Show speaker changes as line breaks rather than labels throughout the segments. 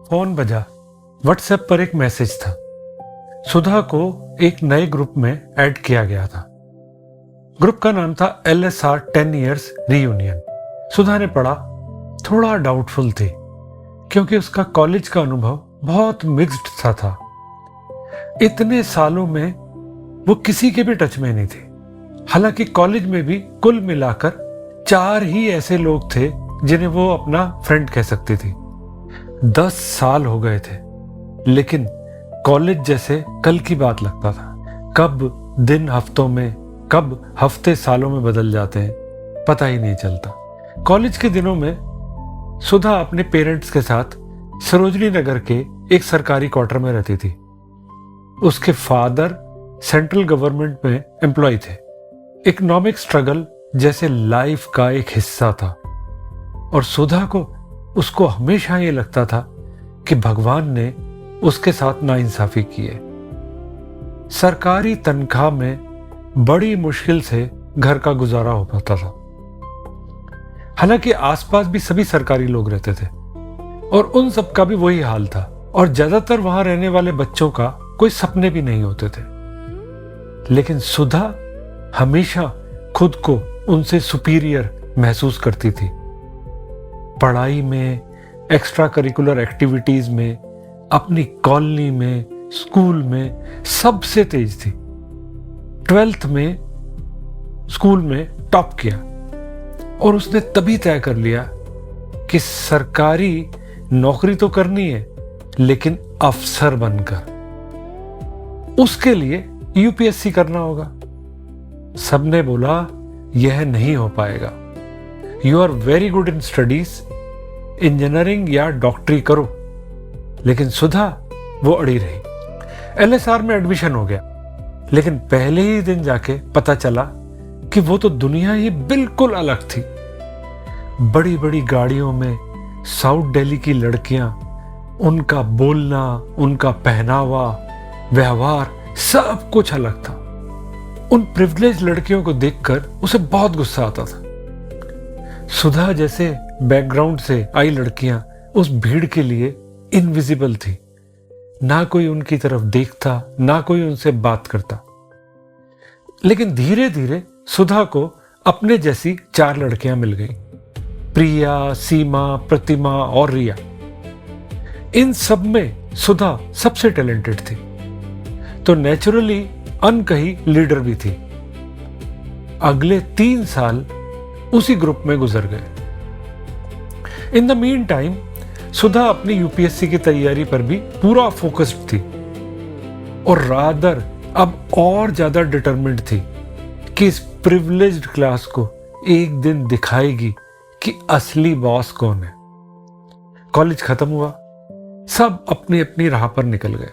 Phone बजा। WhatsApp पर एक मैसेज था। सुधा को एक नए ग्रुप में ऐड किया गया था। ग्रुप का नाम था LSR 10 Years Reunion। सुधा ने पढ़ा, थोड़ा डाउटफुल थी क्योंकि उसका कॉलेज का अनुभव बहुत मिक्स्ड सा था। इतने सालों में वो किसी के भी टच में नहीं थी। हालांकि कॉलेज में भी कुल मिलाकर 4 ही ऐसे लोग थे जिन्हें वो अपना फ्रेंड कह सकती थी। 10 साल हो गए थे, लेकिन कॉलेज जैसे कल की बात लगता था। कब दिन हफ्तों में, कब हफ्ते सालों में बदल जाते हैं पता ही नहीं चलता। कॉलेज के दिनों में सुधा अपने पेरेंट्स के साथ सरोजनी नगर के एक सरकारी क्वार्टर में रहती थी। उसके फादर सेंट्रल गवर्नमेंट में एम्प्लॉय थे। इकोनॉमिक स्ट्रगल जैसे लाइफ का एक हिस्सा था और सुधा को उसको हमेशा ये लगता था कि भगवान ने उसके साथ नाइंसाफी की है। सरकारी तनख्वाह में बड़ी मुश्किल से घर का गुजारा हो पाता था। हालांकि आसपास भी सभी सरकारी लोग रहते थे और उन सब का भी वही हाल था और ज्यादातर वहां रहने वाले बच्चों का कोई सपने भी नहीं होते थे। लेकिन सुधा हमेशा खुद को उनसे सुपीरियर महसूस करती थी। पढ़ाई में, एक्स्ट्रा करिकुलर एक्टिविटीज में, अपनी कॉलोनी में, स्कूल में सबसे तेज थी। 12th में स्कूल में टॉप किया और उसने तभी तय कर लिया कि सरकारी नौकरी तो करनी है, लेकिन अफसर बनकर। उसके लिए UPSC करना होगा। सबने बोला यह नहीं हो पाएगा, you are very good in studies, engineering या डॉक्टरी करो। लेकिन सुधा वो अड़ी रही। LSR में एडमिशन हो गया, लेकिन पहले ही दिन जाके पता चला कि वो तो दुनिया ही बिल्कुल अलग थी। बड़ी बड़ी गाड़ियों में साउथ दिल्ली की लड़कियां, उनका बोलना, उनका पहनावा, व्यवहार सब कुछ अलग था। उन प्रिविलेज लड़कियों को देखकर उसे बहुत गुस्सा आता था। सुधा जैसे बैकग्राउंड से आई लड़कियां उस भीड़ के लिए इनविजिबल थी। ना कोई उनकी तरफ देखता, ना कोई उनसे बात करता। लेकिन धीरे धीरे सुधा को अपने जैसी 4 लड़कियां मिल गई, प्रिया, सीमा, प्रतिमा और रिया। इन सब में सुधा सबसे टैलेंटेड थी, तो नेचुरली अनकही लीडर भी थी। अगले 3 साल उसी ग्रुप में गुजर गए। इन द मीन टाइम सुधा अपनी UPSC की तैयारी पर भी पूरा फोकस्ड थी और रादर अब और ज्यादा डिटरमिन्ड थी कि इस प्रिविलेज्ड क्लास को एक दिन दिखाएगी कि असली बॉस कौन है। कॉलेज खत्म हुआ, सब अपनी अपनी राह पर निकल गए।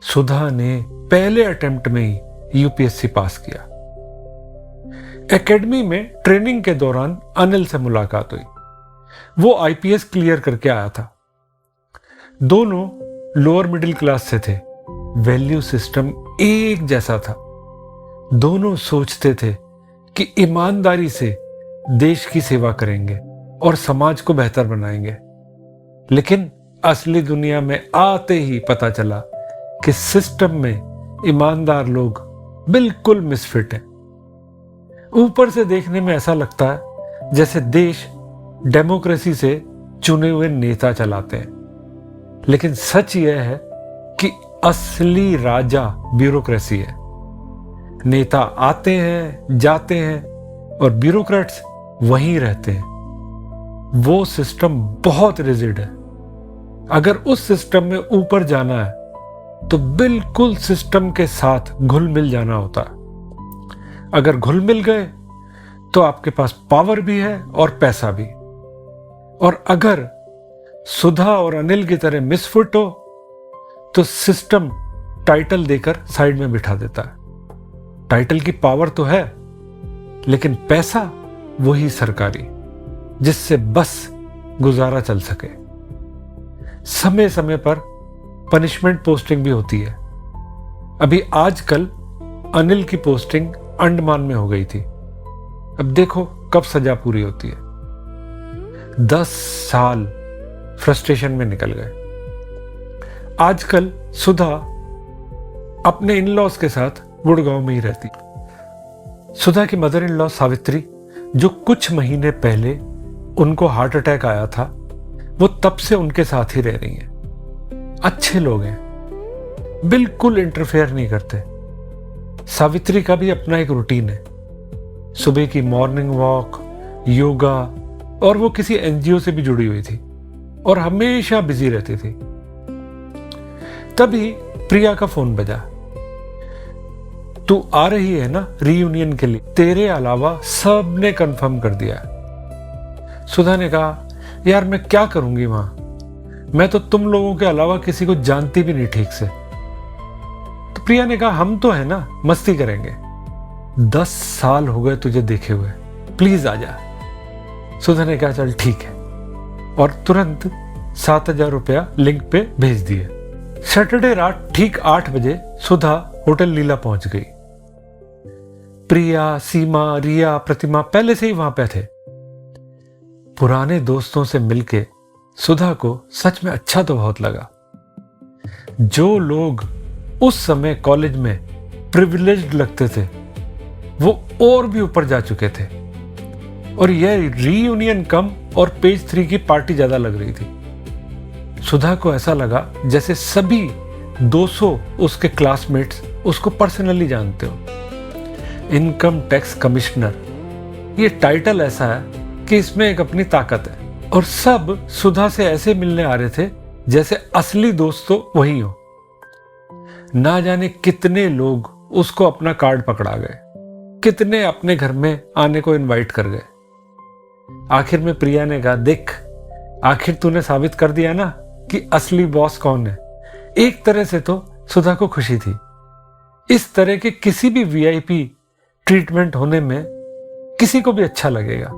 सुधा ने पहले अटेम्प्ट में ही UPSC पास किया। एकेडमी में ट्रेनिंग के दौरान अनिल से मुलाकात हुई। वो IPS क्लियर करके आया था। दोनों लोअर मिडिल क्लास से थे। वैल्यू सिस्टम एक जैसा था। दोनों सोचते थे कि ईमानदारी से देश की सेवा करेंगे और समाज को बेहतर बनाएंगे। लेकिन असली दुनिया में आते ही पता चला कि सिस्टम में ईमानदार लोग बिल्कुल मिसफिट हैं। ऊपर से देखने में ऐसा लगता है जैसे देश डेमोक्रेसी से चुने हुए नेता चलाते हैं, लेकिन सच यह है कि असली राजा ब्यूरोक्रेसी है। नेता आते हैं, जाते हैं और ब्यूरोक्रेट्स वहीं रहते हैं। वो सिस्टम बहुत रिजिड है। अगर उस सिस्टम में ऊपर जाना है तो बिल्कुल सिस्टम के साथ घुल मिल जाना होता है। अगर घुल मिल गए तो आपके पास पावर भी है और पैसा भी। और अगर सुधा और अनिल की तरह मिसफिट हो तो सिस्टम टाइटल देकर साइड में बिठा देता है। टाइटल की पावर तो है, लेकिन पैसा वही सरकारी, जिससे बस गुजारा चल सके। समय समय पर पनिशमेंट पोस्टिंग भी होती है। अभी आजकल अनिल की पोस्टिंग अंडमान में हो गई थी। अब देखो कब सजा पूरी होती है। 10 साल फ्रस्ट्रेशन में निकल गए। आजकल सुधा अपने इन लॉज के साथ गुड़गांव में ही रहती। सुधा की मदर इन लॉ सावित्री, जो कुछ महीने पहले उनको हार्ट अटैक आया था, वो तब से उनके साथ ही रह रही हैं। अच्छे लोग हैं, बिल्कुल इंटरफेयर नहीं करते। सावित्री का भी अपना एक रूटीन है, सुबह की मॉर्निंग वॉक, योगा, और वो किसी एनजीओ से भी जुड़ी हुई थी और हमेशा बिजी रहती थी। तभी प्रिया का फोन बजा। तू आ रही है ना रीयूनियन के लिए? तेरे अलावा सब ने कंफर्म कर दिया। सुधा ने कहा, यार मैं क्या करूंगी वहां, मैं तो तुम लोगों के अलावा किसी को जानती भी नहीं ठीक से। तो प्रिया ने कहा, हम तो है ना, मस्ती करेंगे। 10 साल हो गए तुझे देखे हुए, प्लीज आ जा। सुधा ने कहा, चल ठीक है, और तुरंत 7,000 रुपया लिंक पे भेज दिए। सैटरडे रात ठीक 8 बजे सुधा होटल लीला पहुंच गई। प्रिया, सीमा, रिया, प्रतिमा पहले से ही वहां पे थे। पुराने दोस्तों से मिलके सुधा को सच में अच्छा तो बहुत लगा। जो लोग उस समय कॉलेज में प्रिविलेज्ड लगते थे, वो और भी ऊपर जा चुके थे, और यह रीयूनियन कम और पेज 3 की पार्टी ज्यादा लग रही थी। सुधा को ऐसा लगा जैसे सभी 200 उसके क्लासमेट्स उसको पर्सनली जानते हो। इनकम टैक्स कमिश्नर, ये टाइटल ऐसा है कि इसमें एक अपनी ताकत है, और सब सुधा से ऐसे मिलने आ रहे थे जैसे असली दोस्त तो वही हो। ना जाने कितने लोग उसको अपना कार्ड पकड़ा गए, कितने अपने घर में आने को इनवाइट कर गए। आखिर में प्रिया ने कहा, देख आखिर तूने साबित कर दिया ना कि असली बॉस कौन है। एक तरह से तो सुधा को खुशी थी। इस तरह के किसी भी वीआईपी ट्रीटमेंट होने में किसी को भी अच्छा लगेगा।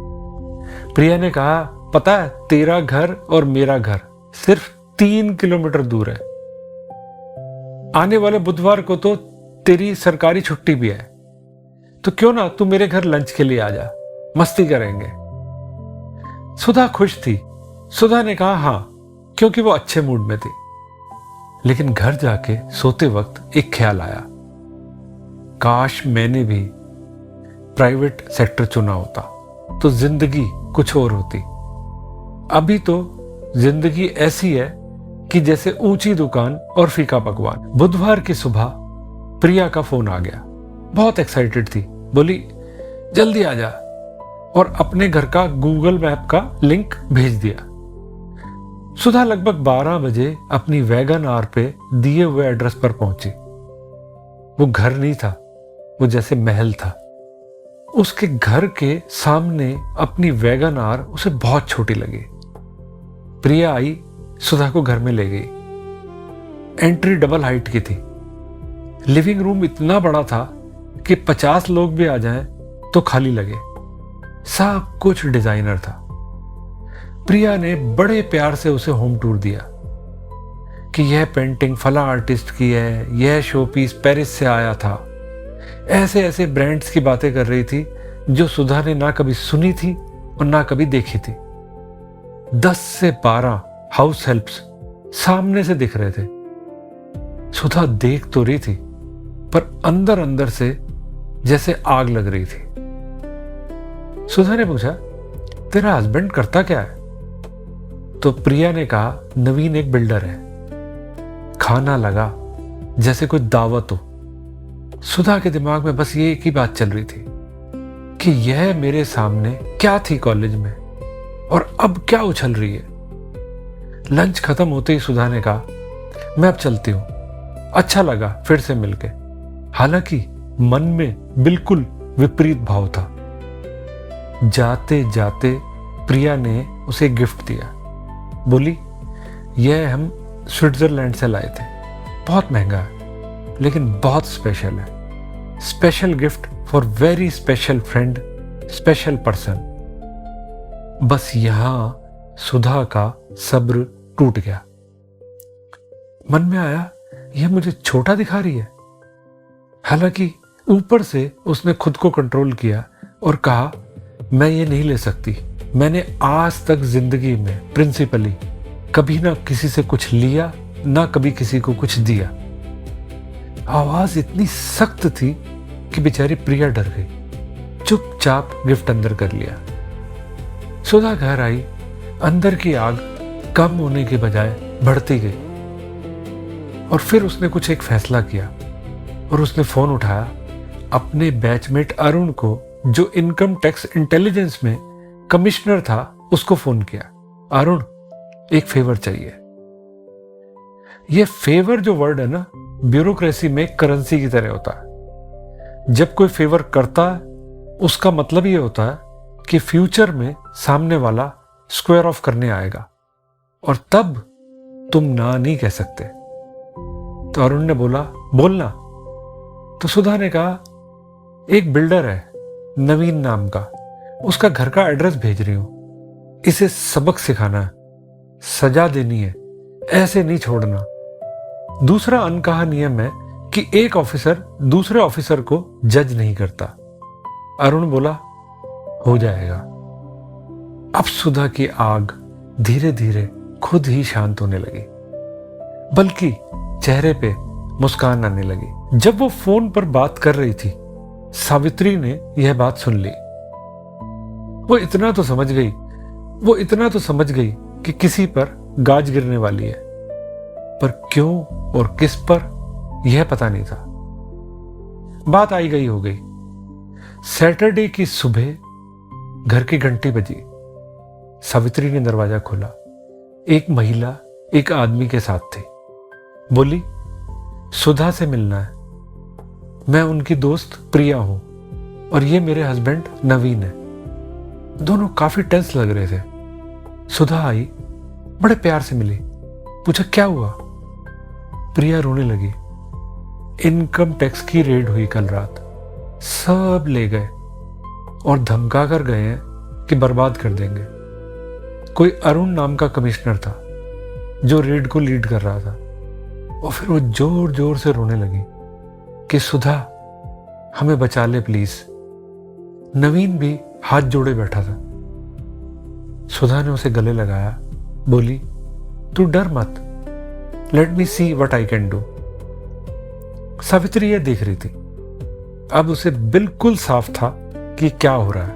प्रिया ने कहा, पता है तेरा घर और मेरा घर सिर्फ 3 किलोमीटर दूर है। आने वाले बुधवार को तो तेरी सरकारी छुट्टी भी है, तो क्यों ना तू मेरे घर लंच के लिए आ जा, मस्ती करेंगे। सुधा खुश थी। सुधा ने कहा हाँ, क्योंकि वो अच्छे मूड में थी। लेकिन घर जाके सोते वक्त एक ख्याल आया, काश मैंने भी प्राइवेट सेक्टर चुना होता तो जिंदगी कुछ और होती। अभी तो जिंदगी ऐसी है कि जैसे ऊंची दुकान और फीका पकवान। बुधवार की सुबह प्रिया का फोन आ गया। बहुत एक्साइटेड थी, बोली जल्दी आ जा, और अपने घर का गूगल मैप का लिंक भेज दिया। सुधा लगभग 12 बजे अपनी वैगन आर पे दिए हुए एड्रेस पर पहुंची। वो घर नहीं था, वो जैसे महल था। उसके घर के सामने अपनी वैगन आर उसे बहुत छोटी लगी। प्रिया आई, सुधा को घर में ले गई। एंट्री डबल हाइट की थी। लिविंग रूम इतना बड़ा था कि 50 लोग भी आ जाएं तो खाली लगे। सब कुछ डिजाइनर था। प्रिया ने बड़े प्यार से उसे होम टूर दिया कि यह पेंटिंग फला आर्टिस्ट की है, यह शो पीस पेरिस से आया था। ऐसे ऐसे ब्रांड्स की बातें कर रही थी जो सुधा ने ना कभी सुनी थी और ना कभी देखी थी। 10 से 12 हाउस हेल्प्स सामने से दिख रहे थे। सुधा देख तो रही थी, पर अंदर अंदर से जैसे आग लग रही थी। सुधा ने पूछा, तेरा हस्बैंड करता क्या है? तो प्रिया ने कहा, नवीन एक बिल्डर है। खाना लगा जैसे कोई दावत हो। सुधा के दिमाग में बस ये एक ही बात चल रही थी कि यह मेरे सामने क्या थी कॉलेज में, और अब क्या उछल रही है। लंच खत्म होते ही सुधा ने कहा, मैं अब चलती हूं, अच्छा लगा फिर से मिलके। हालांकि मन में बिल्कुल विपरीत भाव था। जाते जाते प्रिया ने उसे गिफ्ट दिया। बोली, यह हम स्विट्जरलैंड से लाए थे, बहुत महंगा है लेकिन बहुत स्पेशल है। Special gift for very special friend, special person. बस यहां सुधा का सब्र टूट गया। मन में आया, यह मुझे छोटा दिखा रही है। हालांकि ऊपर से उसने खुद को कंट्रोल किया और कहा, मैं ये नहीं ले सकती। मैंने आज तक जिंदगी में प्रिंसिपली कभी ना किसी से कुछ लिया, ना कभी किसी को कुछ दिया। आवाज इतनी सख्त थी कि बेचारी प्रिया डर गई। चुपचाप गिफ्ट अंदर कर लिया। सुधा घर आई। अंदर की आग कम होने के बजाय बढ़ती गई। और फिर उसने कुछ एक फैसला किया और उसने फोन उठाया। अपने बैचमेट अरुण को, जो इनकम टैक्स इंटेलिजेंस में कमिश्नर था, उसको फोन किया। अरुण, एक फेवर चाहिए। ये फेवर जो वर्ड है ना, ब्यूरोक्रेसी में करेंसी की तरह होता है। जब कोई फेवर करता है, उसका मतलब ये होता है कि फ्यूचर में सामने वाला स्क्वायर ऑफ करने आएगा और तब तुम ना नहीं कह सकते। तो अरुण ने बोला, बोलना। तो सुधा ने कहा, एक बिल्डर है नवीन नाम का, उसका घर का एड्रेस भेज रही हूं। इसे सबक सिखाना है, सजा देनी है, ऐसे नहीं छोड़ना। दूसरा अनकहा नियम है कि एक ऑफिसर दूसरे ऑफिसर को जज नहीं करता। अरुण बोला, हो जाएगा। अब सुधा की आग धीरे धीरे खुद ही शांत होने लगी, बल्कि चेहरे पे मुस्कान आने लगी। जब वो फोन पर बात कर रही थी, सावित्री ने यह बात सुन ली। वो इतना तो समझ गई कि किसी पर गाज गिरने वाली है, पर क्यों और किस पर यह पता नहीं था। बात आई गई हो गई। सैटरडे की सुबह घर की घंटी बजी। सावित्री ने दरवाजा खोला। एक महिला एक आदमी के साथ थी। बोली, सुधा से मिलना है। मैं उनकी दोस्त प्रिया हूं और ये मेरे हस्बैंड नवीन है। दोनों काफी टेंस लग रहे थे। सुधा आई, बड़े प्यार से मिली, पूछा क्या हुआ। प्रिया रोने लगी। इनकम टैक्स की रेड हुई कल रात, सब ले गए और धमका कर गए हैं कि बर्बाद कर देंगे। कोई अरुण नाम का कमिश्नर था जो रेड को लीड कर रहा था। और फिर वो जोर जोर से रोने लगी कि सुधा, हमें बचा ले प्लीज। नवीन भी हाथ जोड़े बैठा था। सुधा ने उसे गले लगाया, बोली, तू डर मत, let me see what I can do. Savitri यह देख रही थी। अब उसे बिल्कुल साफ था कि क्या हो रहा है।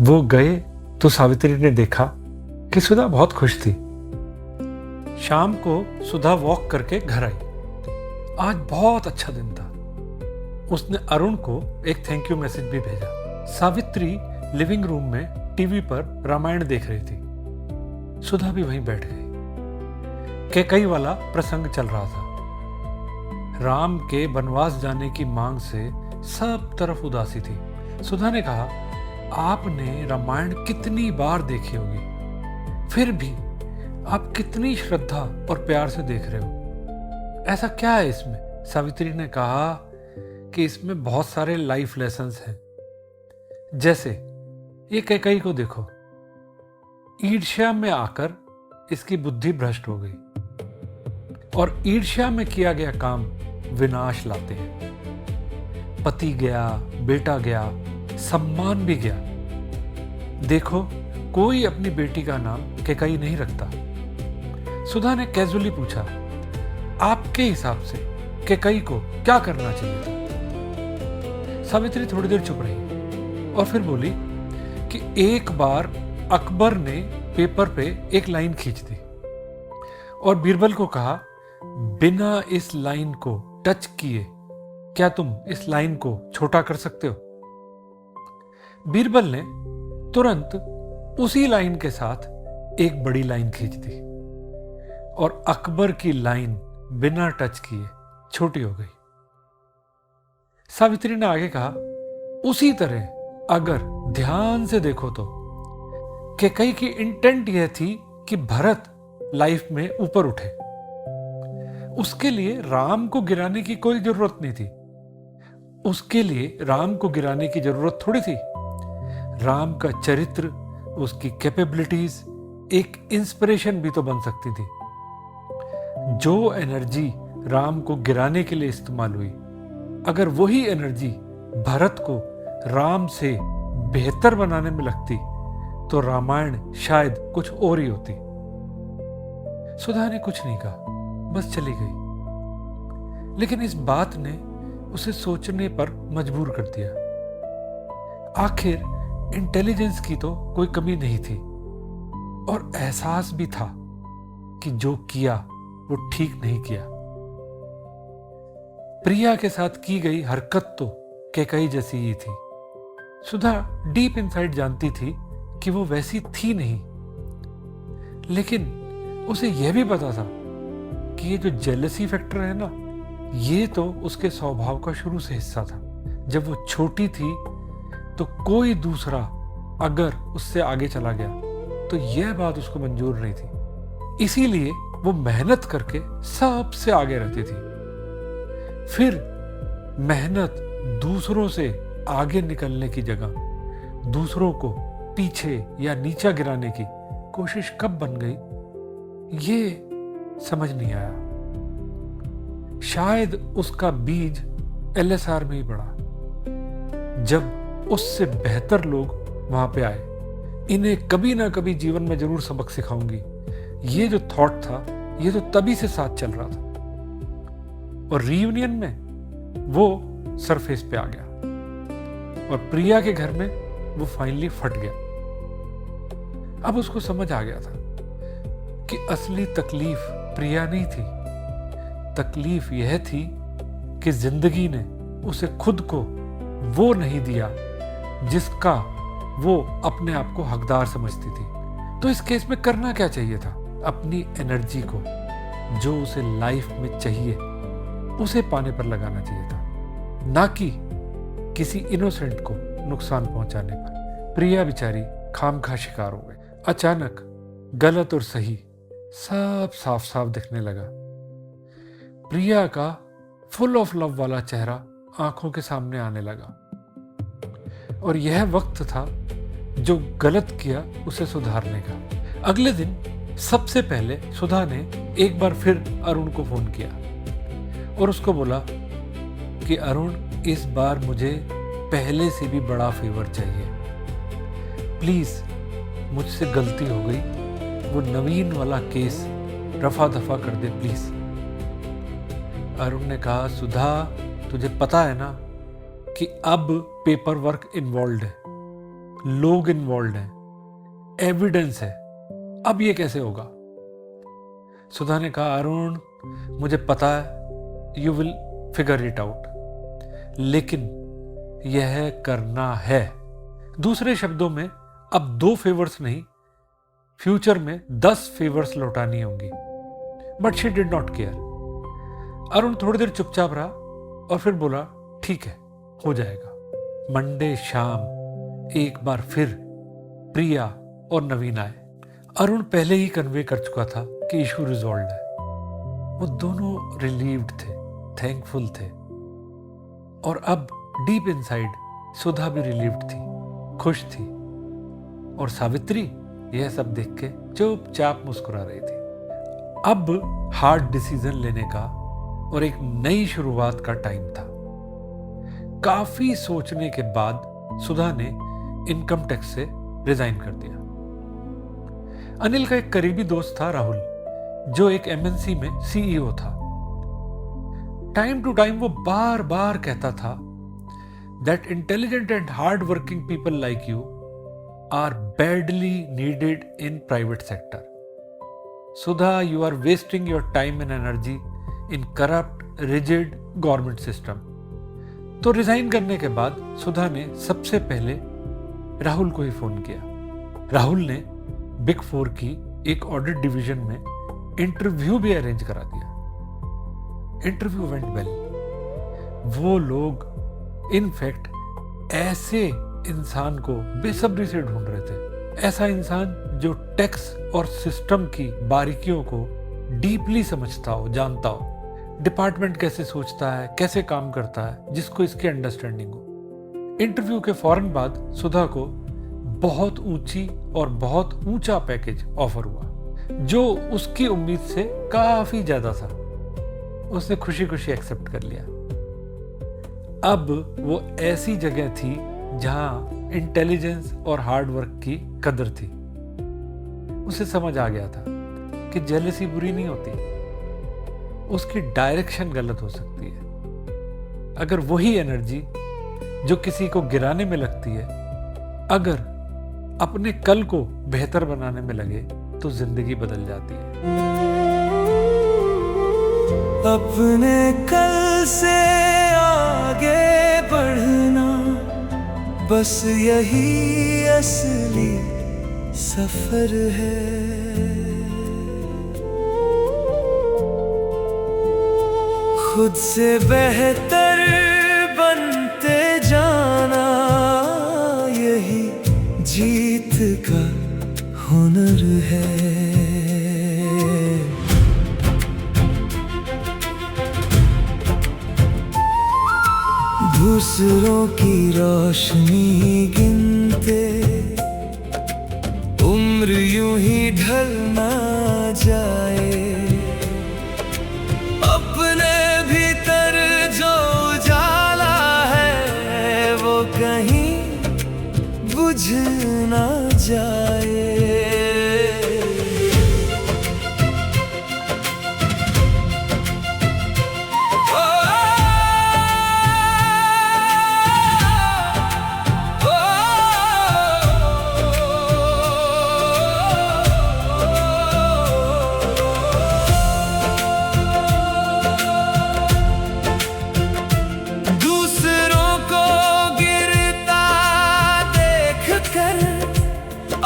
वो गए तो सावित्री ने देखा कि सुधा बहुत खुश थी। शाम को सुधा वॉक करके घर आई। आज बहुत अच्छा दिन था। उसने अरुण को एक थैंक यू मैसेज भी भेजा। सावित्री लिविंग रूम में टीवी पर रामायण देख रही थी। सुधा भी वहीं बैठ गई। कैकई वाला प्रसंग चल रहा था। राम के वनवास जाने की मांग से सब तरफ उदासी थी। सुधा ने कहा, आपने रामायण कितनी बार देखी होगी, फिर भी आप कितनी श्रद्धा और प्यार से देख रहे हो, ऐसा क्या है इसमें। सावित्री ने कहा कि इसमें बहुत सारे लाइफ लेसन्स हैं। जैसे ये कैकई को देखो, ईर्ष्या में आकर इसकी बुद्धि भ्रष्ट हो गई और ईर्ष्या में किया गया काम विनाश लाते हैं। पति गया, बेटा गया, सम्मान भी गया। देखो, कोई अपनी बेटी का नाम कैकई नहीं रखता। सुधा ने कैजुअली पूछा, आपके हिसाब से कैकई को क्या करना चाहिए था। सावित्री थोड़ी देर चुप रही और फिर बोली कि एक बार अकबर ने पेपर पे एक लाइन खींच दी और बीरबल को कहा, बिना इस लाइन को टच किए क्या तुम इस लाइन को छोटा कर सकते हो। बीरबल ने तुरंत उसी लाइन के साथ एक बड़ी लाइन खींच दी और अकबर की लाइन बिना टच किए छोटी हो गई। सावित्री ने आगे कहा, उसी तरह अगर ध्यान से देखो तो कैकई की इंटेंट यह थी कि भरत लाइफ में ऊपर उठे। उसके लिए राम को गिराने की कोई जरूरत नहीं थी। उसके लिए राम को गिराने की जरूरत थोड़ी थी। राम का चरित्र, उसकी कैपेबिलिटीज एक इंस्पिरेशन भी तो बन सकती थी। जो एनर्जी राम को गिराने के लिए इस्तेमाल हुई, अगर वही एनर्जी भरत को राम से बेहतर बनाने में लगती तो रामायण शायद कुछ और ही होती। सुधा ने कुछ नहीं कहा, बस चली गई। लेकिन इस बात ने उसे सोचने पर मजबूर कर दिया। आखिर इंटेलिजेंस की तो कोई कमी नहीं थी और एहसास भी था कि जो किया वो ठीक नहीं किया। प्रिया के साथ की गई हरकत तो कैकई जैसी ही थी। सुधा डीप इनसाइड जानती थी कि वो वैसी थी नहीं, लेकिन उसे यह भी पता था कि ये जो जेलसी फैक्टर है ना, ये तो उसके स्वभाव का शुरू से हिस्सा था। जब वो छोटी थी तो कोई दूसरा अगर उससे आगे चला गया तो यह बात उसको मंजूर नहीं थी, इसीलिए वो मेहनत करके सबसे आगे रहती थी। फिर मेहनत दूसरों से आगे निकलने की जगह दूसरों को पीछे या नीचा गिराने की कोशिश कब बन गई, ये समझ नहीं आया। शायद उसका बीज एलएसआर में ही पड़ा। जब उससे बेहतर लोग वहां पे आए, इन्हें कभी ना कभी जीवन में जरूर सबक सिखाऊंगी, ये जो थॉट था ये तो तभी से साथ चल रहा था। और रीयूनियन में वो सरफेस पे आ गया और प्रिया के घर में वो फाइनली फट गया। अब उसको समझ आ गया था कि असली तकलीफ प्रिया नहीं थी, तकलीफ यह थी कि जिंदगी ने उसे खुद को वो नहीं दिया जिसका वो अपने आप को हकदार समझती थी। तो इस केस में करना क्या चाहिए था? अपनी एनर्जी को जो उसे लाइफ में चाहिए उसे पाने पर लगाना चाहिए था, ना कि किसी इनोसेंट को नुकसान पहुंचाने पर। प्रिया बेचारी खामखा शिकार हो गई। अचानक गलत और सही सब साफ साफ दिखने लगा। प्रिया का फुल ऑफ लव वाला चेहरा आंखों के सामने आने लगा और यह वक्त था जो गलत किया उसे सुधारने का। अगले दिन सबसे पहले सुधा ने एक बार फिर अरुण को फोन किया और उसको बोला कि अरुण, इस बार मुझे पहले से भी बड़ा फेवर चाहिए, प्लीज मुझसे गलती हो गई, वो नवीन वाला केस रफा दफा कर दे प्लीज। अरुण ने कहा, सुधा तुझे पता है ना कि अब पेपर वर्क इन्वॉल्व है, लोग इन्वॉल्व हैं, एविडेंस है, अब ये कैसे होगा? सुधा ने कहा, अरुण मुझे पता है you will figure it out, लेकिन यह करना है। दूसरे शब्दों में अब 2 फेवर्स नहीं, फ्यूचर में 10 फेवर्स लौटानी होंगी। But she did not care. Arun थोड़ी देर चुपचाप रहा और फिर बोला, ठीक है हो जाएगा। मंडे शाम एक बार फिर प्रिया और नवीन आए। अरुण पहले ही कन्वे कर चुका था कि इशू रिजॉल्व है। वो दोनों रिलीव्ड थे, थैंकफुल थे और अब डीप इनसाइड सुधा भी रिलीव्ड थी, खुश थी। और सावित्री यह सब देख के चुपचाप मुस्कुरा रही थी। अब हार्ड डिसीजन लेने का और एक नई शुरुआत का टाइम था। काफी सोचने के बाद सुधा ने इनकम टैक्स से रिजाइन कर दिया। अनिल का एक करीबी दोस्त था राहुल, जो एक एमएनसी में सीईओ था। टाइम टू टाइम वो बार बार कहता था that intelligent and hard working people like you are badly needed in private sector. Sudha, you are wasting your time and energy in corrupt rigid government system. तो resign करने के बाद सुधा ने सबसे पहले राहुल को ही फोन किया। राहुल ने बिग 4 की एक ऑडिट डिवीजन में इंटरव्यू भी अरेंज करा दिया। Interview went well. वो लोग इनफैक्ट ऐसे इंसान को बेसब्री से ढूंढ रहे थे, ऐसा इंसान जो टैक्स और सिस्टम की बारीकियों को डीपली समझता हो, जानता हो, डिपार्टमेंट कैसे सोचता है, कैसे काम करता है, जिसको इसकी अंडरस्टैंडिंग हो। इंटरव्यू के फौरन बाद सुधा को बहुत ऊंची और बहुत ऊंचा पैकेज ऑफर हुआ, जो उसकी उम्मीद से काफी ज्यादा था। उसने खुशी खुशी एक्सेप्ट कर लिया। अब वो ऐसी जगह थी जहां इंटेलिजेंस और हार्ड वर्क की कदर थी। उसे समझ आ गया था कि जेलसी बुरी नहीं होती, उसकी डायरेक्शन गलत हो सकती है। अगर वही एनर्जी जो किसी को गिराने में लगती है, अगर अपने कल को बेहतर बनाने में लगे तो जिंदगी बदल जाती है।
अपने कल से आगे बढ़ना, बस यही असली सफर है। खुद से बेहतर बनते जाना, यही जीत का हुनर है। दूसरों की रोशनी गिनते उम्र यूं ही ढल ना जाए। अपने भीतर जो उजाला है वो कहीं बुझ ना जाए।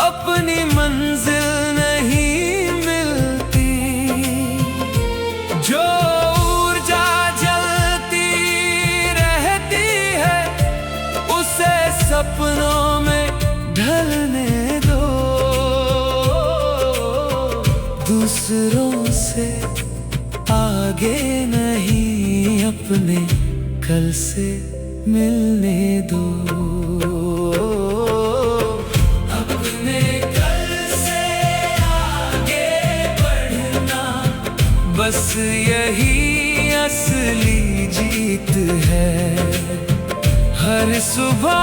अपनी मंजिल नहीं मिलती, जो ऊर्जा जलती रहती है उसे सपनों में ढलने दो। दूसरों से आगे नहीं, अपने कल से मिलने दो। बस यही असली जीत है। हर सुबह